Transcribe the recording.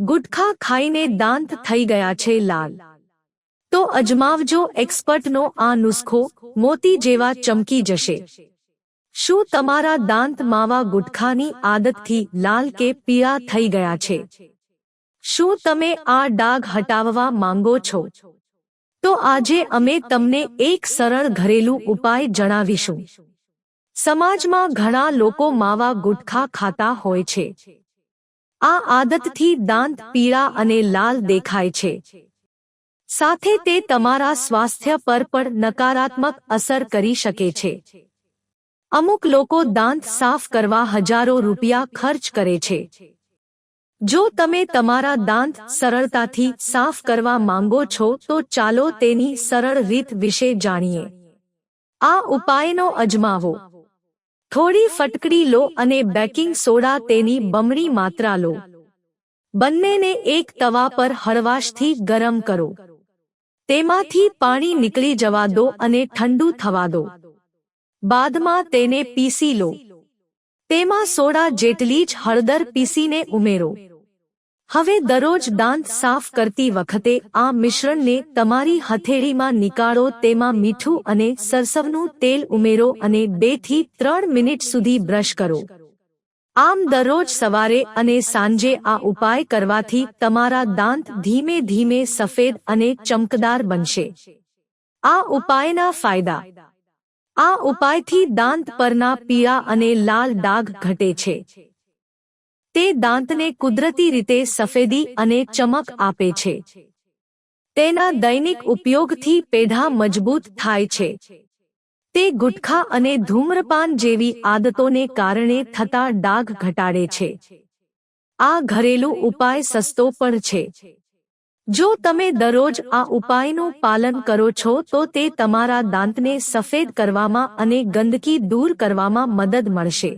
ગુટખા ખાઈને દાંત થઈ ગયા છે લાલ. તો અજમાવજો એક્સપર્ટનો આ નુસ્ખો, મોતી જેવા ચમકી જશે. શું તમારા દાંત માવા ગુટખાની આદતથી લાલ કે પીળા થઈ ગયા છે? શું તમે આ ડાઘ હટાવવા માંગો છો? તો આજે અમે તમને એક સરળ ઘરેલું ઉપાય જણાવીશું. સમાજમાં ઘણા લોકો માવા ગુટખા ખાતા હોય છે. આ આદતથી દાંત પીળા અને લાલ દેખાય છે. સાથે તે તમારા સ્વાસ્થ્ય પર પણ નકારાત્મક અસર કરી શકે છે. અમુક લોકો દાંત સાફ કરવા હજારો રૂપિયા ખર્ચ કરે છે. જો તમે તમારા દાંત સરળતાથી સાફ કરવા માંગો છો તો ચાલો તેની સરળ રીત વિશે જાણીએ. આ ઉપાયનો અજમાવો. થોડી ફટકડી લો અને બેકિંગ સોડા તેની બમણી માત્રા લો. બંનેને એક તવા પર હળવાશથી ગરમ કરો. તેમાંથી પાણી નીકળી જવા દો અને ઠંડુ થવા દો. બાદમાં તેને પીસી લો. તેમાં સોડા જેટલી જ હળદર પીસીને ઉમેરો. હવે દરરોજ દાંત સાફ કરતી વખતે આ મિશ્રણને તમારી હથેળીમાં નીકાળો. તેમાં મીઠું અને સરસવનું તેલ ઉમેરો અને 2 થી 3 મિનિટ સુધી બ્રશ કરો. આમ દરરોજ સવારે અને સાંજે આ ઉપાય કરવાથી તમારા દાંત ધીમે ધીમે સફેદ અને ચમકદાર બનશે. આ ઉપાયના ફાયદા. આ ઉપાયથી દાંત પરના પીળા અને લાલ ડાઘ ઘટે છે. તે દાંતને કુદરતી રીતે સફેદી અને ચમક આપે છે. તેના દૈનિક ઉપયોગથી પેઢા મજબૂત થાય છે. તે ગુટખા અને ધૂમ્રપાન જેવી આદતોને કારણે થતા ડાઘ ઘટાડે છે. આ ઘરેલું ઉપાય સસ્તો પણ છે. જો તમે દરરોજ આ ઉપાયનું પાલન કરો છો તો તે તમારા દાંતને સફેદ કરવામાં અને ગંદકી દૂર કરવામાં મદદ મળશે.